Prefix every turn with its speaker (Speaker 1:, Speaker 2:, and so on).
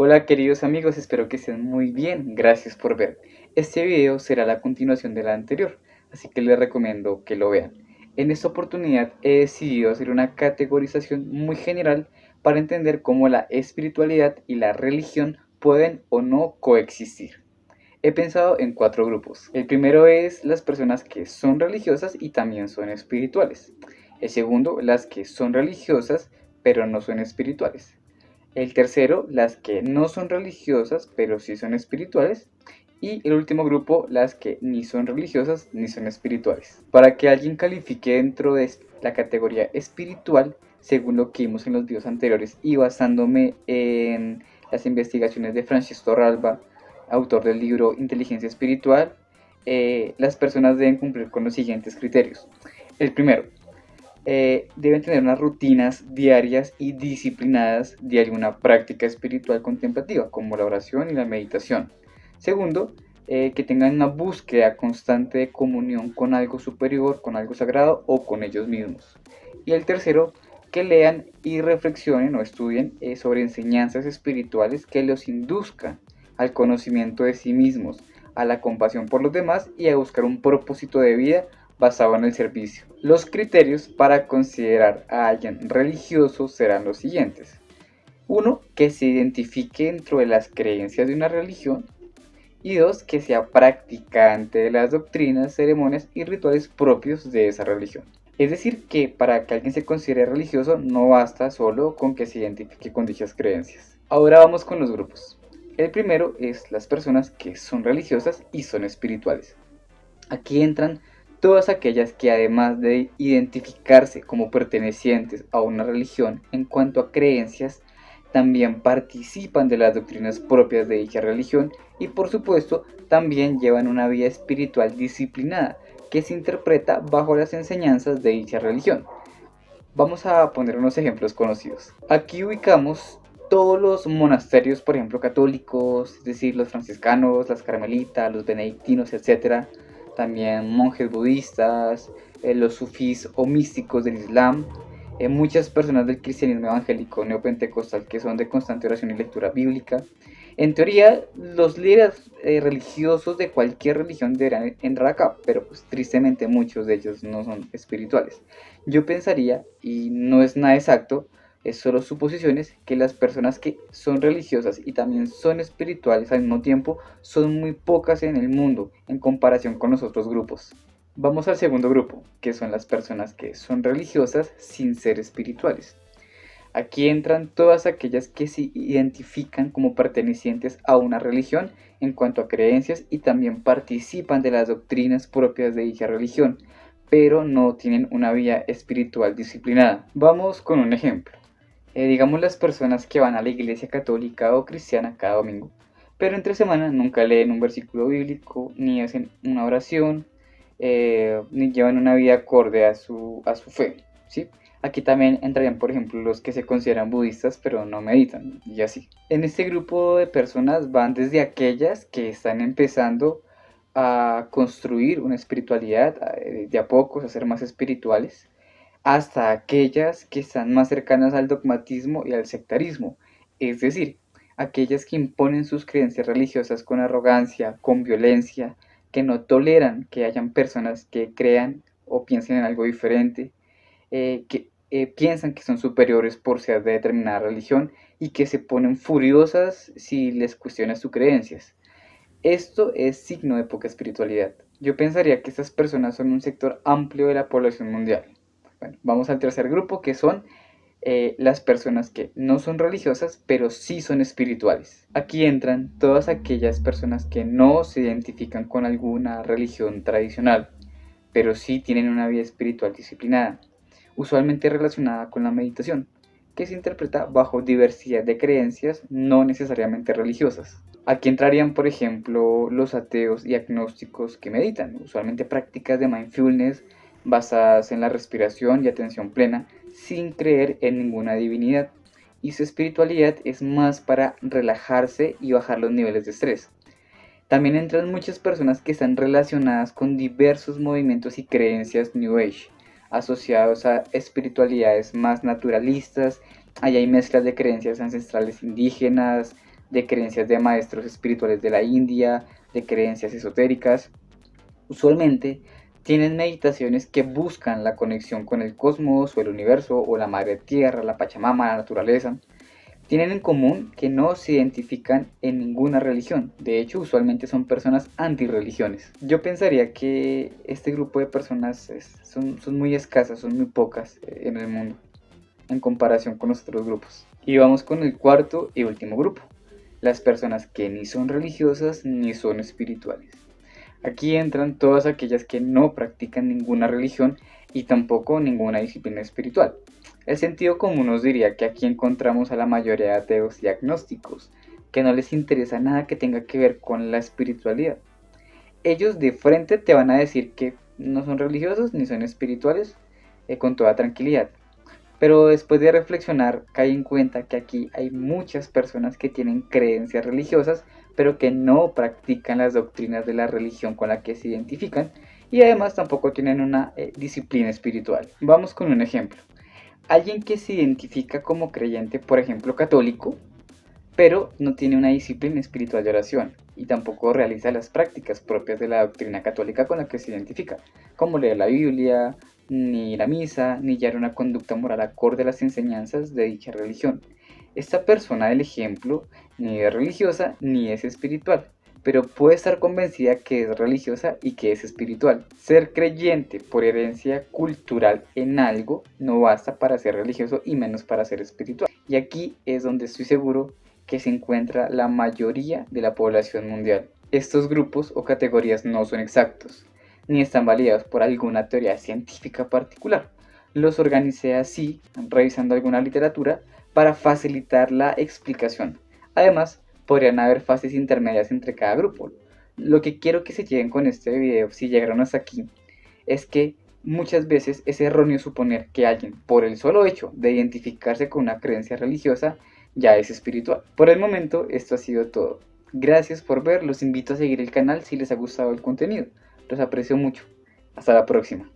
Speaker 1: Hola queridos amigos, espero que estén muy bien, gracias por ver. Este video será la continuación del anterior, así que les recomiendo que lo vean. En esta oportunidad he decidido hacer una categorización muy general para entender cómo la espiritualidad y la religión pueden o no coexistir. He pensado en cuatro grupos. El primero es las personas que son religiosas y también son espirituales. El segundo, las que son religiosas pero no son espirituales. El tercero, las que no son religiosas, pero sí son espirituales. Y el último grupo, las que ni son religiosas ni son espirituales. Para que alguien califique dentro de la categoría espiritual, según lo que vimos en los videos anteriores y basándome en las investigaciones de Francis Torralba, autor del libro Inteligencia Espiritual, las personas deben cumplir con los siguientes criterios. El primero, deben tener unas rutinas diarias y disciplinadas de alguna práctica espiritual contemplativa, como la oración y la meditación. Segundo, que tengan una búsqueda constante de comunión con algo superior, con algo sagrado o con ellos mismos. Y el tercero, que lean y reflexionen o estudien sobre enseñanzas espirituales que los induzcan al conocimiento de sí mismos, a la compasión por los demás y a buscar un propósito de vida basado en el servicio. Los criterios para considerar a alguien religioso serán los siguientes. Uno, que se identifique dentro de las creencias de una religión. Y dos, que sea practicante de las doctrinas, ceremonias y rituales propios de esa religión. Es decir, que para que alguien se considere religioso no basta solo con que se identifique con dichas creencias. Ahora vamos con los grupos. El primero es las personas que son religiosas y son espirituales. Aquí entran todas aquellas que además de identificarse como pertenecientes a una religión en cuanto a creencias, también participan de las doctrinas propias de dicha religión y por supuesto también llevan una vida espiritual disciplinada que se interpreta bajo las enseñanzas de dicha religión. Vamos a poner unos ejemplos conocidos. Aquí ubicamos todos los monasterios, por ejemplo, católicos, es decir, los franciscanos, las carmelitas, los benedictinos, etcétera. También monjes budistas, los sufís o místicos del Islam, muchas personas del cristianismo evangélico neopentecostal que son de constante oración y lectura bíblica. En teoría, los líderes religiosos de cualquier religión deberán entrar acá, pero pues tristemente muchos de ellos no son espirituales. Yo pensaría, y no es nada exacto, es solo suposiciones, que las personas que son religiosas y también son espirituales al mismo tiempo son muy pocas en el mundo en comparación con los otros grupos. Vamos al segundo grupo, que son las personas que son religiosas sin ser espirituales. Aquí entran todas aquellas que se identifican como pertenecientes a una religión en cuanto a creencias y también participan de las doctrinas propias de dicha religión, pero no tienen una vida espiritual disciplinada. Vamos con un ejemplo. Digamos las personas que van a la iglesia católica o cristiana cada domingo, pero entre semana nunca leen un versículo bíblico, ni hacen una oración, ni llevan una vida acorde a su fe, ¿sí? Aquí también entrarían, por ejemplo, los que se consideran budistas pero no meditan, y así. En este grupo de personas van desde aquellas que están empezando a construir una espiritualidad, de a pocos, a ser más espirituales, hasta aquellas que están más cercanas al dogmatismo y al sectarismo, es decir, aquellas que imponen sus creencias religiosas con arrogancia, con violencia, que no toleran que hayan personas que crean o piensen en algo diferente, que piensan que son superiores por ser de determinada religión y que se ponen furiosas si les cuestionas sus creencias. Esto es signo de poca espiritualidad. Yo pensaría que estas personas son un sector amplio de la población mundial. Bueno, vamos al tercer grupo, que son las personas que no son religiosas, pero sí son espirituales. Aquí entran todas aquellas personas que no se identifican con alguna religión tradicional, pero sí tienen una vida espiritual disciplinada, usualmente relacionada con la meditación, que se interpreta bajo diversidad de creencias no necesariamente religiosas. Aquí entrarían, por ejemplo, los ateos y agnósticos que meditan, usualmente prácticas de mindfulness basadas en la respiración y atención plena, sin creer en ninguna divinidad. Y su espiritualidad es más para relajarse y bajar los niveles de estrés. También entran muchas personas que están relacionadas con diversos movimientos y creencias New Age, asociados a espiritualidades más naturalistas. Ahí hay mezclas de creencias ancestrales indígenas, de creencias de maestros espirituales de la India, de creencias esotéricas. Usualmente tienen meditaciones que buscan la conexión con el cosmos o el universo o la madre tierra, la Pachamama, la naturaleza. Tienen en común que no se identifican en ninguna religión. De hecho, usualmente son personas antirreligiones. Yo pensaría que este grupo de personas son muy escasas, son muy pocas en el mundo en comparación con los otros grupos. Y vamos con el cuarto y último grupo. Las personas que ni son religiosas ni son espirituales. Aquí entran todas aquellas que no practican ninguna religión y tampoco ninguna disciplina espiritual. El sentido común nos diría que aquí encontramos a la mayoría de ateos y agnósticos, que no les interesa nada que tenga que ver con la espiritualidad. Ellos de frente te van a decir que no son religiosos ni son espirituales con toda tranquilidad. Pero después de reflexionar, cae en cuenta que aquí hay muchas personas que tienen creencias religiosas, pero que no practican las doctrinas de la religión con la que se identifican y además tampoco tienen una disciplina espiritual. Vamos con un ejemplo. Alguien que se identifica como creyente, por ejemplo, católico, pero no tiene una disciplina espiritual de oración y tampoco realiza las prácticas propias de la doctrina católica con la que se identifica, como leer la Biblia, ni la misa, ni llevar una conducta moral acorde a las enseñanzas de dicha religión. Esta persona del ejemplo ni es religiosa ni es espiritual, pero puede estar convencida que es religiosa y que es espiritual. Ser creyente por herencia cultural en algo no basta para ser religioso y menos para ser espiritual. Y aquí es donde estoy seguro que se encuentra la mayoría de la población mundial. Estos grupos o categorías no son exactos, ni están validados por alguna teoría científica particular. Los organicé así, revisando alguna literatura, para facilitar la explicación. Además, podrían haber fases intermedias entre cada grupo. Lo que quiero que se lleven con este video, si llegaron hasta aquí, es que muchas veces es erróneo suponer que alguien, por el solo hecho de identificarse con una creencia religiosa, ya es espiritual. Por el momento, esto ha sido todo. Gracias por ver, los invito a seguir el canal si les ha gustado el contenido. Los aprecio mucho. Hasta la próxima.